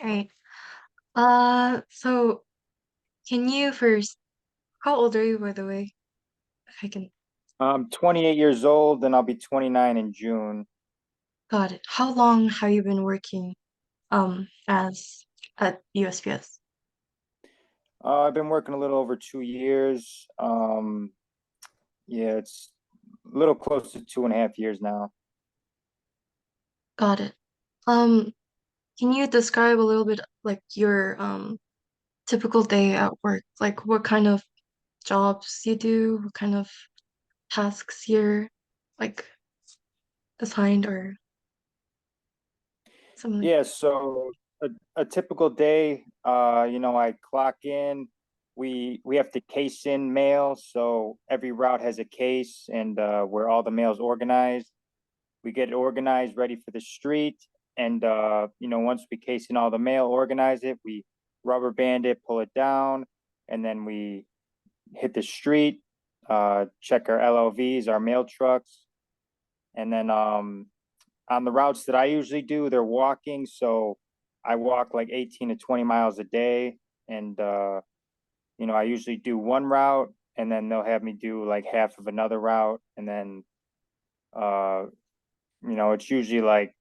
Right. So can you first, how old are you, by the way? If I can, I'm 28 years old and I'll be 29 in June. got it. How long have you been working as at USPS? I've been working a little over 2 years. Yeah, it's a little close to 2.5 years now. Got it. Um, can you describe a little bit like your typical day at work? Like what kind of jobs you do, what kind of tasks you're like assigned or something. Yeah, so a typical day, I clock in. We have to case in mail, so every route has a case and where all the mail's organized. We get it organized, ready for the street, and once we case in all the mail, organize it, we rubber band it, pull it down, and then we hit the street, check our LLVs, our mail trucks, and then on the routes that I usually do, they're walking, so I walk like 18 to 20 miles a day, and I usually do one route, and then they'll have me do like half of another route, and then uh, it's usually like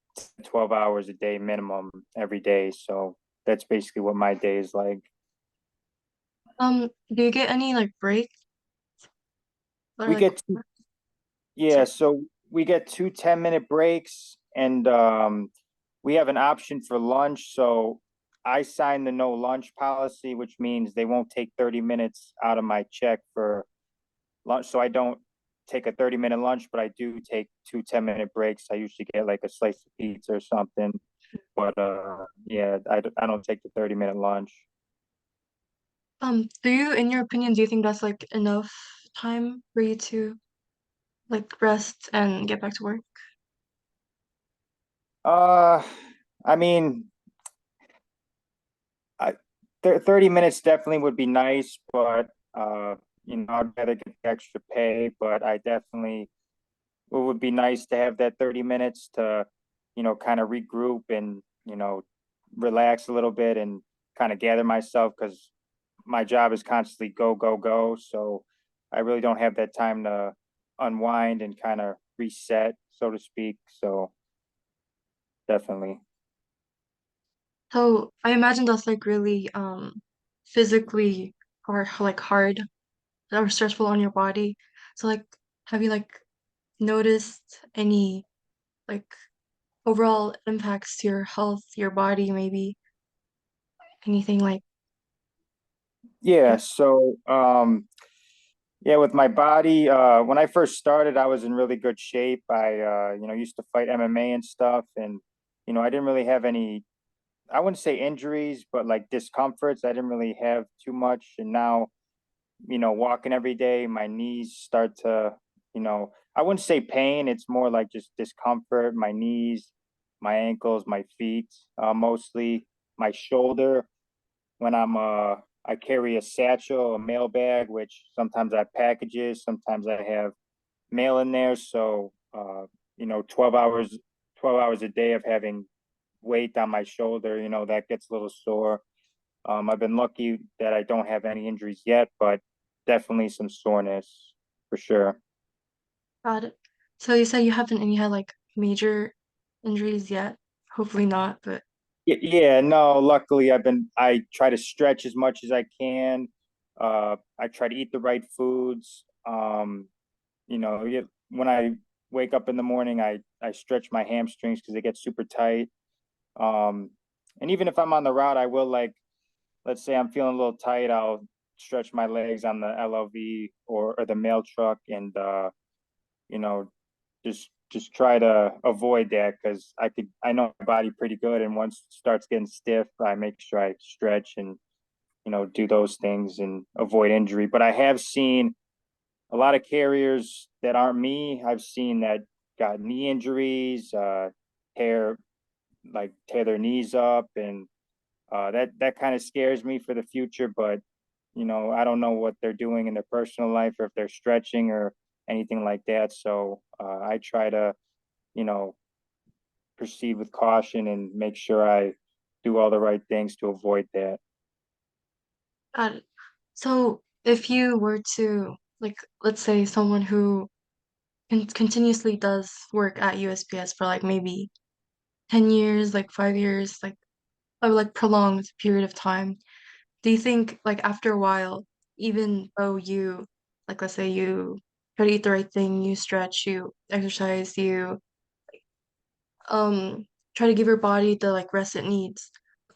12 hours a day minimum every day, so that's basically what my day is like. Do you get any like breaks or We like get Yeah, sorry. so we get two 10-minute breaks and we have an option for lunch. So I signed the no lunch policy, which means they won't take 30 minutes out of my check for lunch. So I don't take a 30-minute lunch, but I do take two 10-minute breaks. I usually get like a slice of pizza or something. But yeah, I don't take the 30-minute lunch. Do you, in your opinion, do you think that's like enough time for you to like rest and get back to work? Uh, I mean, I 30 minutes definitely would be nice, but I'd rather get the extra pay, but I definitely it would be nice to have that 30 minutes to, kind of regroup and, relax a little bit and kind of gather myself because my job is constantly go, go, go. So I really don't have that time to unwind and kind of reset, so to speak. So definitely. So I imagine that's like really physically or like hard or stressful on your body. So like have you like noticed any like overall impacts to your health, your body, maybe anything like Yeah. yeah. Yeah, with my body, when I first started, I was in really good shape. I, used to fight MMA and stuff, and I didn't really have any. I wouldn't say injuries, but like discomforts. I didn't really have too much, and now, walking every day, my knees start to, I wouldn't say pain. It's more like just discomfort. My knees, my ankles, my feet, mostly my shoulder when I carry a satchel, a mail bag, which sometimes I packages, sometimes I have mail in there. So 12 hours, 12 hours a day of having weight on my shoulder, that gets a little sore. I've been lucky that I don't have any injuries yet, but definitely some soreness for sure. Got it. So you said you haven't any had like major injuries yet. Hopefully not, but Yeah, no, luckily I try to stretch as much as I can. I try to eat the right foods. When I wake up in the morning, I stretch my hamstrings because they get super tight. Um, and even if I'm on the route, I will like, let's say I'm feeling a little tight, I'll stretch my legs on the LLV or the mail truck and you know, just try to avoid that because I know my body pretty good, and once it starts getting stiff, I make sure I stretch and do those things and avoid injury. But I have seen a lot of carriers that aren't me. I've seen that got knee injuries, tear tear their knees up, and that kind of scares me for the future. But I don't know what they're doing in their personal life or if they're stretching or anything like that. So I try to you know proceed with caution and make sure I do all the right things to avoid that. Got it. So if you were to like, let's say someone who continuously does work at USPS for like maybe 10 years, like 5 years, like a like prolonged period of time, do you think like after a while, even though you like let's say you try to eat the right thing, you stretch, you exercise, you um try to give your body the like rest it needs,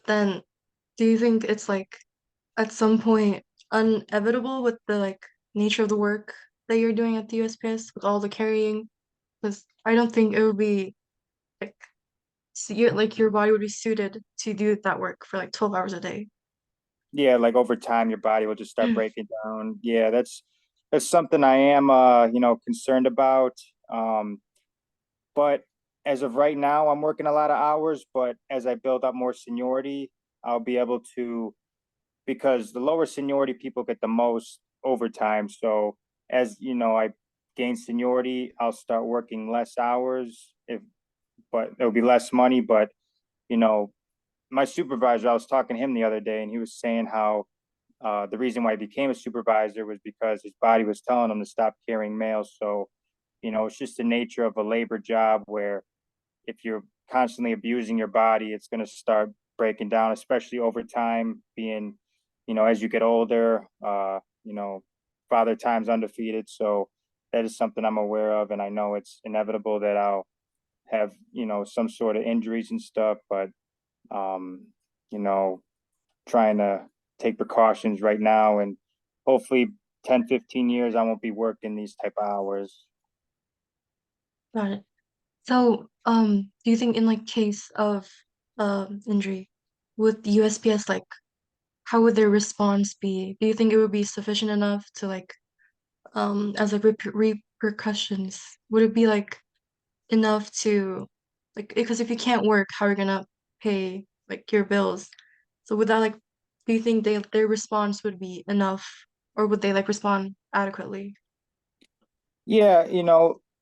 then do you think it's like at some point inevitable with the like nature of the work that you're doing at the USPS with all the carrying? Because I don't think it would be like like your body would be suited to do that work for like 12 hours a day. Yeah, like over time, your body will just start breaking down. Yeah, that's something I am, concerned about. Um, but as of right now, I'm working a lot of hours. But as I build up more seniority, I'll be able to, because the lower seniority people get the most overtime. So as you know, I gain seniority, I'll start working less hours. If but there'll be less money. But you know, my supervisor, I was talking to him the other day, and he was saying how the reason why he became a supervisor was because his body was telling him to stop carrying mail. So, it's just the nature of a labor job where if you're constantly abusing your body, it's going to start breaking down, especially over time, being, as you get older, father time's undefeated. So that is something I'm aware of. And I know it's inevitable that I'll have, some sort of injuries and stuff, but, um, you know, trying to take precautions right now, and hopefully 10, 15 years I won't be working these type of hours. Got it. So, do you think in like case of injury with the USPS, like how would their response be? Do you think it would be sufficient enough to like as like repercussions? Would it be like enough to like because if you can't work, how are you gonna pay like your bills? So would that like do you think their response would be enough or would they like respond adequately? Yeah,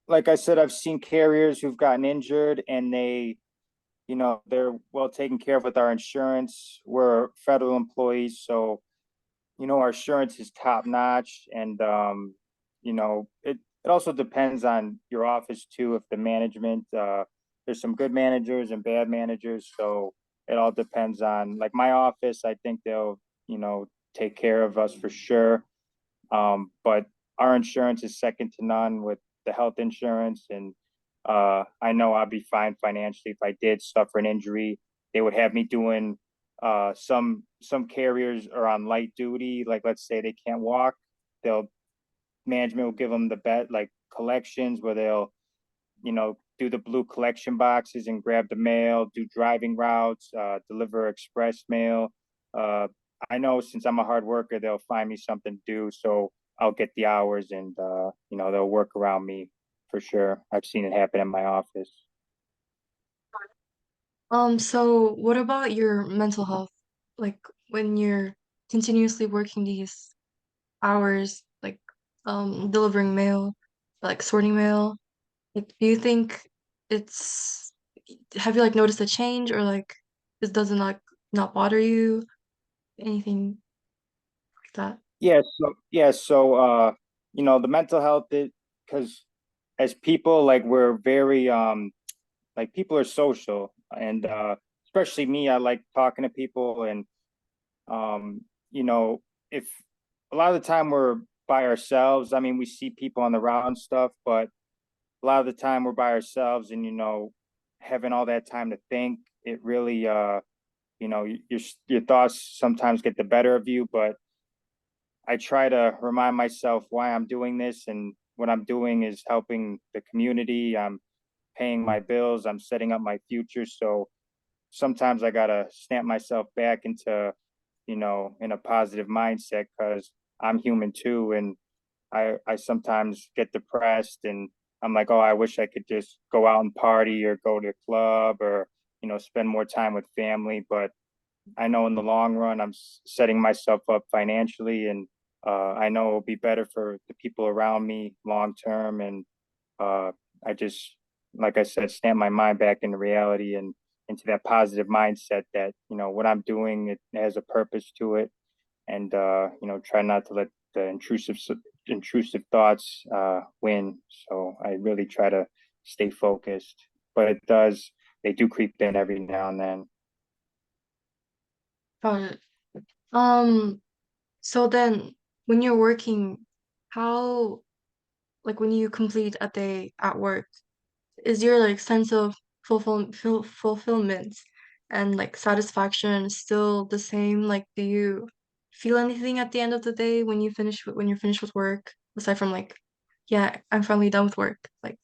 like I said, I've seen carriers who've gotten injured and they're well taken care of with our insurance. We're federal employees, so our insurance is top notch. And it also depends on your office too. If the management, there's some good managers and bad managers, so it all depends on, like, my office. I think they'll you know take care of us for sure. But our insurance is second to none with the health insurance, and I know I'll be fine financially if I did suffer an injury. They would have me doing some carriers are on light duty, like let's say they can't walk, they'll management will give them the bet like collections where they'll do the blue collection boxes and grab the mail, do driving routes, deliver express mail. Uh, I know since I'm a hard worker, they'll find me something to do, so I'll get the hours, and they'll work around me for sure. I've seen it happen in my office. So what about your mental health? Like when you're continuously working these hours, like delivering mail, like sorting mail, like do you think it's have you like noticed a change or like this doesn't like not bother you? Anything like that? Yeah, so the mental health, because as people, like, we're very like, people are social, and especially me, I like talking to people. And um you know if a lot of the time we're by ourselves, I mean, we see people on the route and stuff, but a lot of the time we're by ourselves, and having all that time to think, it really your thoughts sometimes get the better of you. But I try to remind myself why I'm doing this, and what I'm doing is helping the community. I'm paying my bills, I'm setting up my future. So sometimes I gotta snap myself back into, in a positive mindset, because I'm human too. And I sometimes get depressed, and I'm like, oh, I wish I could just go out and party or go to a club, or, spend more time with family. But I know in the long run, I'm setting myself up financially, and I know it'll be better for the people around me long term. And uh, I just, like I said, snap my mind back into reality, and into that positive mindset that, what I'm doing, it has a purpose to it. And, try not to let the intrusive thoughts win. So I really try to stay focused, but they do creep in every now and then. Got it. Um, so then when you're working, how like when you complete a day at work, is your like sense of fulfillment and like satisfaction still the same? Like, do you feel anything at the end of the day when when you're finished with work, aside from like, yeah, I'm finally done with work. Like,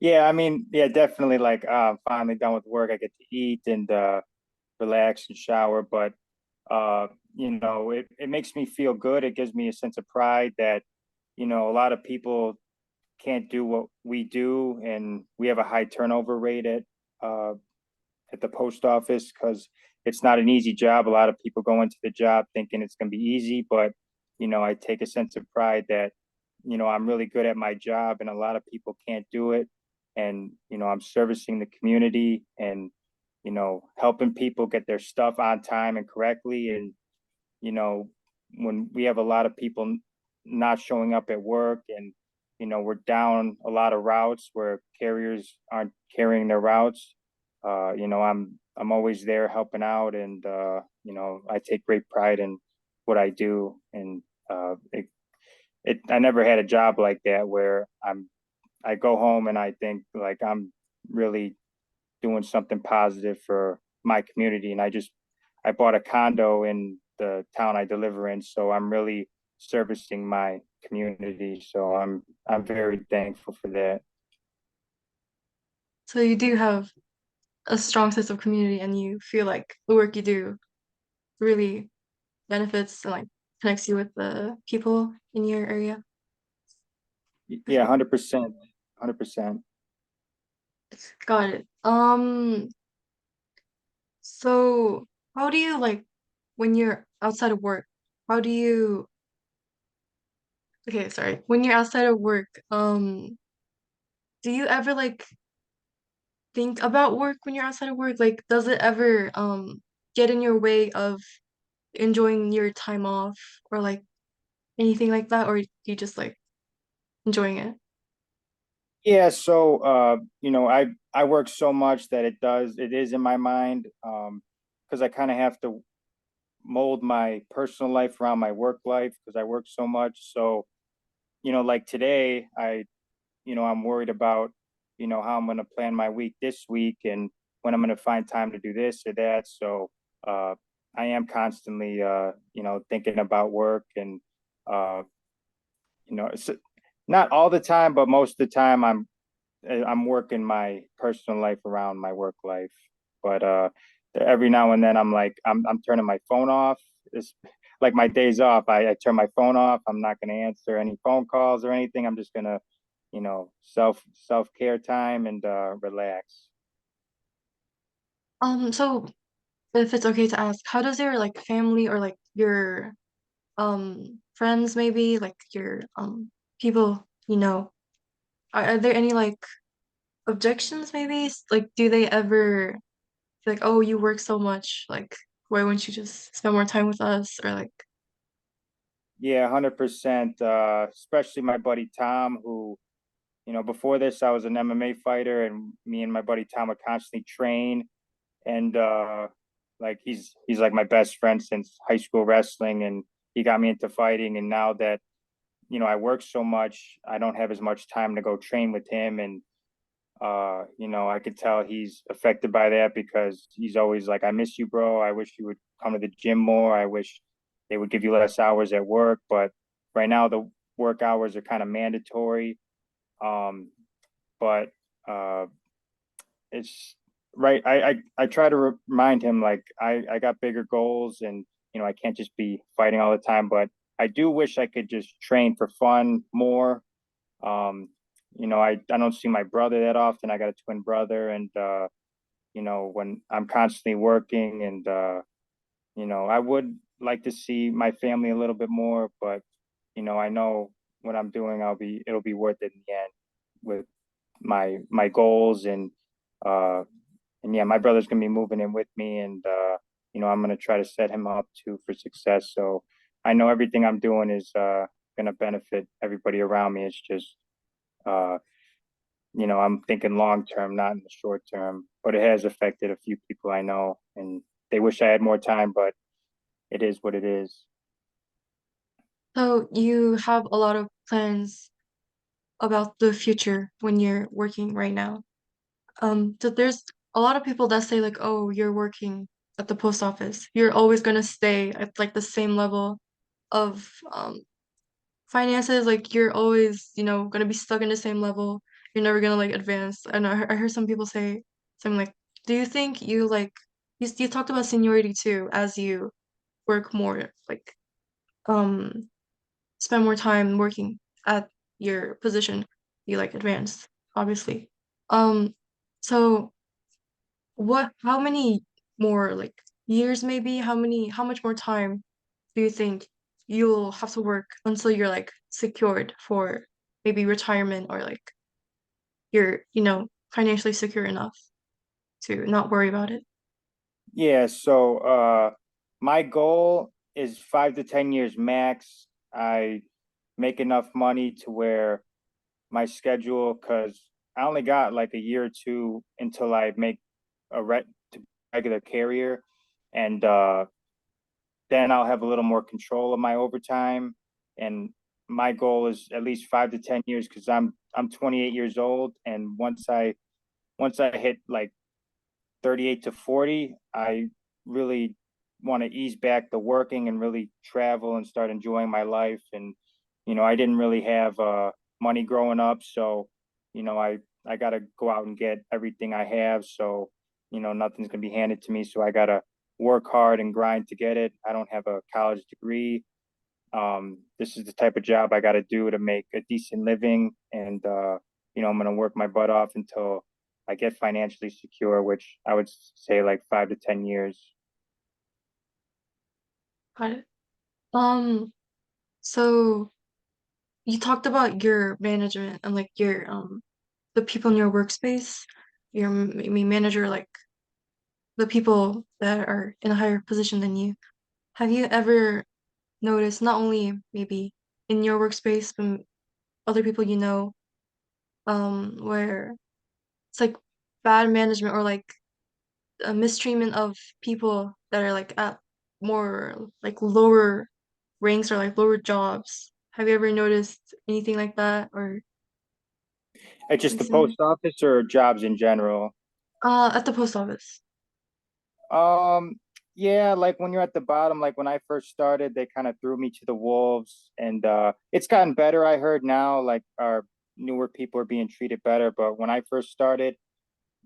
Yeah, I mean, yeah, definitely. Like, finally done with work. I get to eat and relax and shower. But it makes me feel good. It gives me a sense of pride that, a lot of people can't do what we do, and we have a high turnover rate uh, at the post office because it's not an easy job. A lot of people go into the job thinking it's going to be easy, but I take a sense of pride that I'm really good at my job, and a lot of people can't do it. And I'm servicing the community and helping people get their stuff on time and correctly. And you know, when we have a lot of people not showing up at work and, we're down a lot of routes where carriers aren't carrying their routes, I'm always there helping out. And, I take great pride in what I do. And I never had a job like that where I go home and I think like I'm really doing something positive for my community. And I bought a condo in the town I deliver in, so I'm really servicing my community. So I'm very thankful for that. so you do have a strong sense of community and you feel like the work you do really benefits and like connects you with the people in your area. Yeah, 100%, 100%. Got it. So how do you like when you're outside of work? How do you, okay, sorry. When you're outside of work, do you ever like think about work when you're outside of work? Like, does it ever get in your way of enjoying your time off or like anything like that, or you just like enjoying it? Yeah, so I work so much that it is in my mind, because I kind of have to mold my personal life around my work life because I work so much. So, like today, I'm worried about, how I'm going to plan my week this week and when I'm going to find time to do this or that. So, I am constantly, thinking about work and, uh, it's not all the time, but most of the time I'm working my personal life around my work life. But every now and then I'm turning my phone off. It's like my days off. I turn my phone off. I'm not going to answer any phone calls or anything. I'm just gonna, self care time and relax. So if it's okay to ask, how does your like family or like your friends maybe like your people are there any like objections maybe? Like do they ever like, oh, you work so much, like why wouldn't you just spend more time with us? Or like, Yeah, 100%. Especially my buddy Tom, who, before this I was an MMA fighter, and me and my buddy Tom would constantly train. And like he's like my best friend since high school wrestling, and he got me into fighting. And now that I work so much, I don't have as much time to go train with him. And I could tell he's affected by that because he's always like, I miss you, bro. I wish you would come to the gym more. I wish they would give you less hours at work. But right now the work hours are kind of mandatory. um but uh it's right. I try to remind him like I got bigger goals, and I can't just be fighting all the time. But I do wish I could just train for fun more. um I don't see my brother that often. I got a twin brother, and when I'm constantly working, and I would like to see my family a little bit more. But I know what I'm doing, it'll be worth it in the end with my goals. And uh yeah, my brother's gonna be moving in with me, and I'm gonna try to set him up too for success. So I know everything I'm doing is gonna benefit everybody around me. It's just uh, I'm thinking long term, not in the short term. But it has affected a few people I know, and they wish I had more time, but it is what it is. So you have a lot of plans about the future when you're working right now. So there's a lot of people that say like, oh, you're working at the post office. You're always gonna stay at like the same level of finances. Like you're always, gonna be stuck in the same level. You're never gonna like advance. And I heard some people say something like, do you think you like you talked about seniority too as you work more, like um spend more time working at your position, you like advance, obviously. Um, so how many more like years maybe? How much more time do you think you'll have to work until you're like secured for maybe retirement or like you're, financially secure enough to not worry about it? Yeah, so my goal is 5 to 10 years max. I make enough money to where my schedule, because I only got like a year or two until I make a regular carrier, and then I'll have a little more control of my overtime. And my goal is at least 5 to 10 years because I'm 28 years old, and once I hit like 38 to 40, I really want to ease back the working and really travel and start enjoying my life. And, I didn't really have money growing up. So, I got to go out and get everything I have. So, nothing's going to be handed to me. So I got to work hard and grind to get it. I don't have a college degree. This is the type of job I got to do to make a decent living. And, I'm going to work my butt off until I get financially secure, which I would say like 5 to 10 years. Got it. Um, so you talked about your management and like your the people in your workspace, your maybe manager, like the people that are in a higher position than you. Have you ever noticed not only maybe in your workspace, but other people where it's like bad management or like a mistreatment of people that are like at more like lower ranks or like lower jobs? Have you ever noticed anything like that or It's just the recently? post office or jobs in general. At the post office. Um, yeah, like when you're at the bottom, like when I first started, they kind of threw me to the wolves, and it's gotten better. I heard now, like our newer people are being treated better, but when I first started,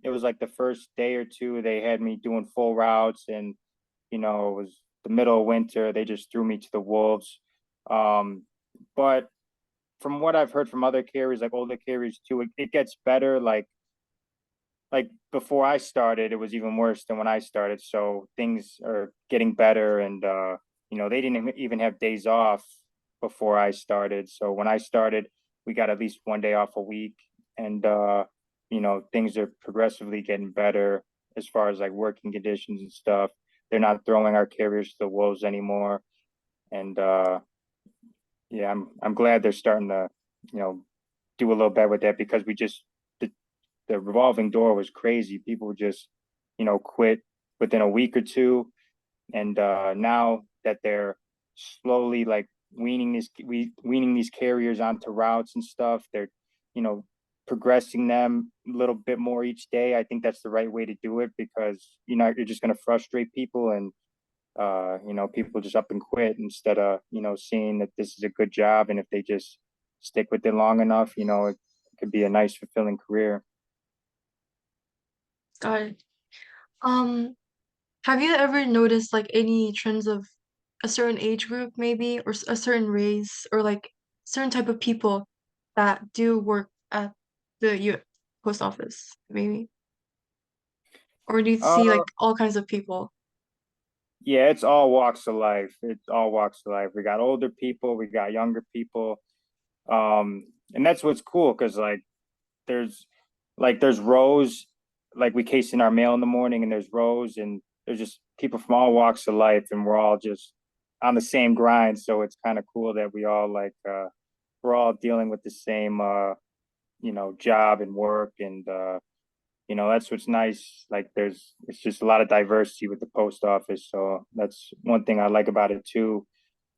it was like the first day or two they had me doing full routes, and it was the middle of winter. They just threw me to the wolves. Um, but from what I've heard from other carriers, like older carriers too, it gets better. Like before I started, it was even worse than when I started. So things are getting better, and they didn't even have days off before I started. So when I started, we got at least one day off a week, and things are progressively getting better as far as like working conditions and stuff. They're not throwing our carriers to the wolves anymore, and yeah, I'm glad they're starting to, you know, do a little better with that because the revolving door was crazy. People just, quit within a week or two. And now that they're slowly like weaning these carriers onto routes and stuff, they're, you know, progressing them a little bit more each day. I think that's the right way to do it because, you're just going to frustrate people and people just up and quit instead of, seeing that this is a good job. And if they just stick with it long enough, it could be a nice, fulfilling career. Got it. Um, have you ever noticed like any trends of a certain age group maybe or a certain race or like certain type of people that do work at the U post office maybe? Or do you see Uh, like all kinds of people? yeah, it's all walks of life. It's all walks of life. We got older people, we got younger people. And that's what's cool because there's there's rows like we case in our mail in the morning and there's rows and there's just people from all walks of life and we're all just on the same grind. So it's kind of cool that we all we're all dealing with the same job and work and that's what's nice. Like it's just a lot of diversity with the post office. So that's one thing I like about it too.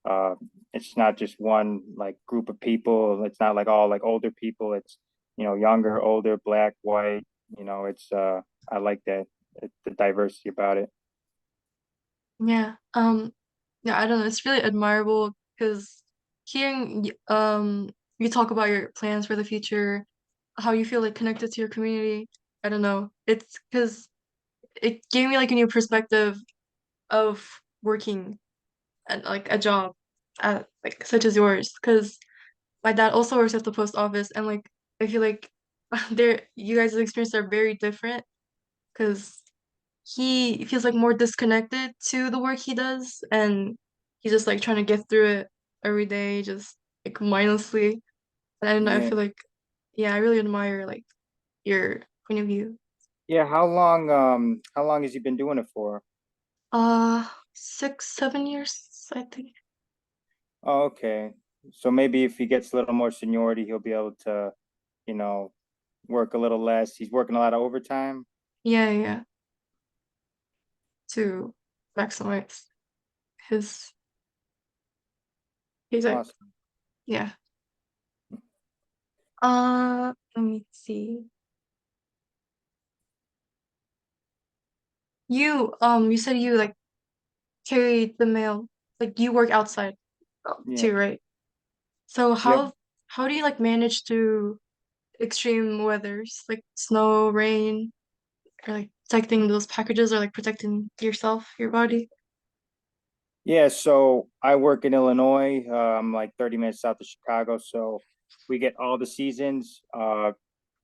Uh, it's not just one like group of people. It's not like all like older people. It's younger, older, black, white. It's I like that the diversity about it. Yeah. Yeah, I don't know. It's really admirable because hearing you talk about your plans for the future, how you feel like connected to your community. I don't know. It's because it gave me like a new perspective of working at like a job at like such as yours. Because my dad also works at the post office, and like I feel like you guys' experience are very different because he feels like more disconnected to the work he does, and he's just like trying to get through it every day, just like mindlessly. And I don't know, I Yeah. feel like, yeah, I really admire like your point of view. Yeah. How long has he been doing it for? 6, 7 years, I think. Oh, okay. So maybe if he gets a little more seniority, he'll be able to, you know, work a little less. He's working a lot of overtime. Yeah, yeah, to maximize his, he's like, Awesome. yeah. Let me see. You said you like carry the mail, like you work outside Yeah. too, right? So Yep. how do you like manage to extreme weathers like snow, rain, or like protecting those packages or like protecting yourself, your body? Yeah, so I work in Illinois. I'm like 30 minutes south of Chicago, so we get all the seasons.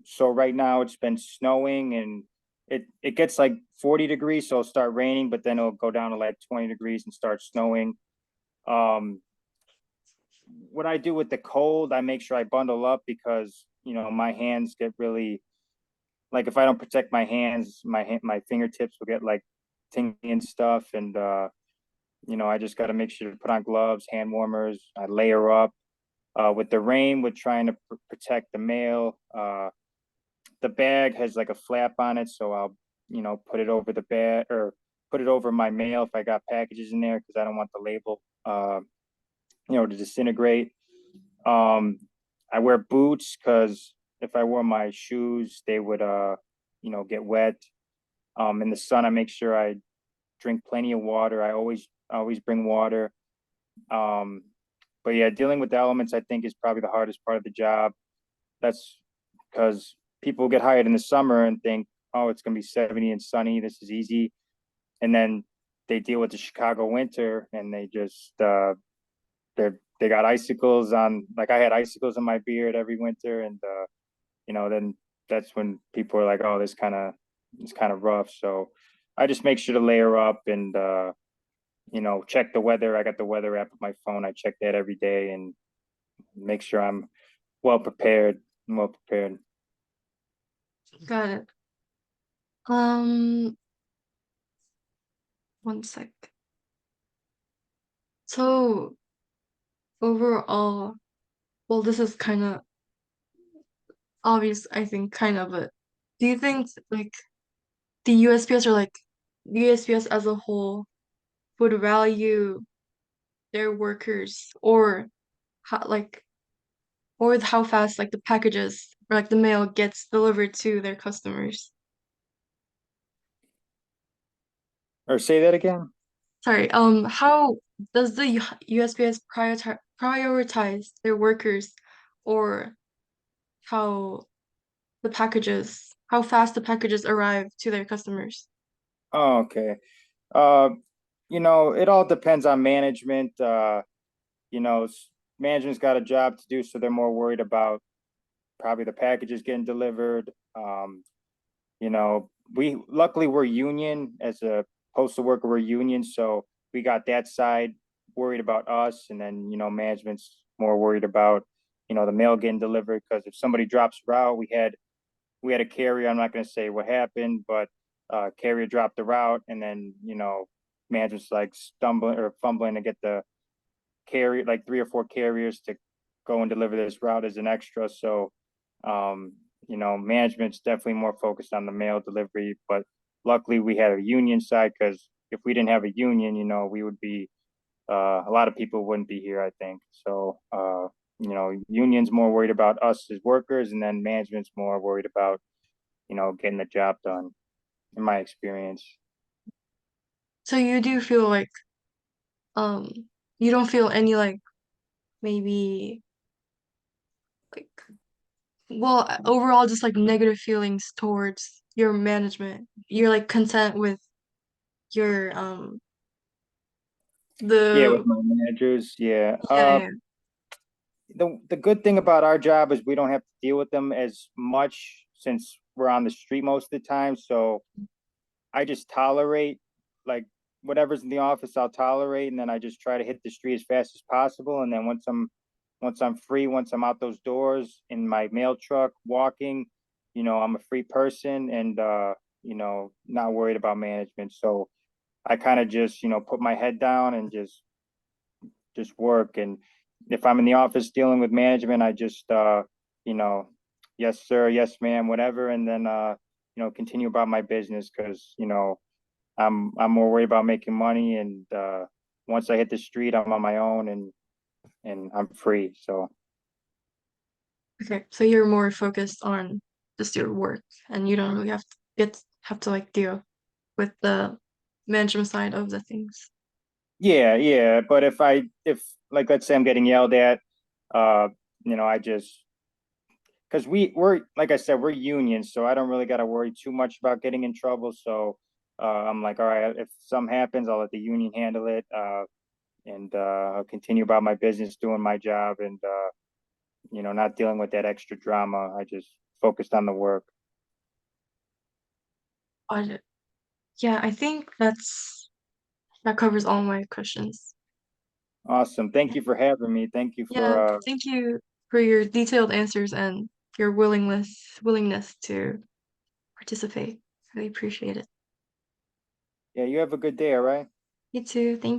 So right now it's been snowing and it gets like 40 degrees, so it'll start raining, but then it'll go down to like 20 degrees and start snowing. Um, what I do with the cold, I make sure I bundle up because, my hands get really like if I don't protect my hands, my fingertips will get like tingly and stuff and I just got to make sure to put on gloves, hand warmers. I layer up. With the rain, with trying to protect the mail. The bag has like a flap on it, so I'll, put it over the bag or put it over my mail if I got packages in there because I don't want the label, to disintegrate. Um, I wear boots because if I wore my shoes, they would, get wet. In the sun, I make sure I drink plenty of water. I always bring water. Um, but yeah, dealing with the elements, I think, is probably the hardest part of the job. That's because people get hired in the summer and think, oh, it's going to be 70 and sunny. This is easy. And then they deal with the Chicago winter and they got icicles on, like I had icicles in my beard every winter. And, then that's when people are like, oh, it's kind of rough. So I just make sure to layer up and, check the weather. I got the weather app on my phone. I check that every day and make sure I'm well prepared. Well prepared. Got it. Um, one sec. So overall, well, this is kind of obvious, I think, kind of, but do you think like the USPS or like the USPS as a whole would value their workers or how like or how fast like the packages or like the mail gets delivered to their customers? Or say that again. Sorry, how does the USPS prioritize their workers or how how fast the packages arrive to their customers? Oh, okay. Uh, it all depends on management. You know, management's got a job to do, so they're more worried about probably the packages getting delivered. We luckily we're union as a postal worker, we're union, so we got that side worried about us, and then management's more worried about the mail getting delivered because if somebody drops a route, we had we had a carrier. I'm not going to say what happened, but carrier dropped the route, and then management's like stumbling or fumbling to get the carrier, like three or four carriers to go and deliver this route as an extra. So, um, management's definitely more focused on the mail delivery, but luckily we had a union side because if we didn't have a union, we would be a lot of people wouldn't be here, I think. So, unions more worried about us as workers, and then management's more worried about, getting the job done, in my experience. So you do feel like um you don't feel any like maybe like well overall just like negative feelings towards your management. You're like content with your Yeah, with the my managers, yeah. yeah, yeah. The good thing about our job is we don't have to deal with them as much since we're on the street most of the time. So I just tolerate like whatever's in the office, I'll tolerate, and then I just try to hit the street as fast as possible. And then once I'm free, once I'm out those doors in my mail truck walking, I'm a free person and not worried about management. So I kind of just, put my head down and just work. And if I'm in the office dealing with management, I just you know, yes sir, yes ma'am, whatever, and then continue about my business because, I'm more worried about making money and once I hit the street, I'm on my own and I'm free. So Okay, so you're more focused on just your work and you don't really have to like deal with the management side of the things. yeah, yeah. But if like let's say I'm getting yelled at, uh, I just because we're like I said, we're unions, so I don't really got to worry too much about getting in trouble. So I'm like, all right, if something happens, I'll let the union handle it, and I'll continue about my business, doing my job, and not dealing with that extra drama. I just focused on the work. But yeah, I think that covers all my questions. Awesome. Thank you for having me. Thank you Yeah, for thank you for your detailed answers and your willingness to participate. Really appreciate it. yeah, you have a good day, all right? You too. Thank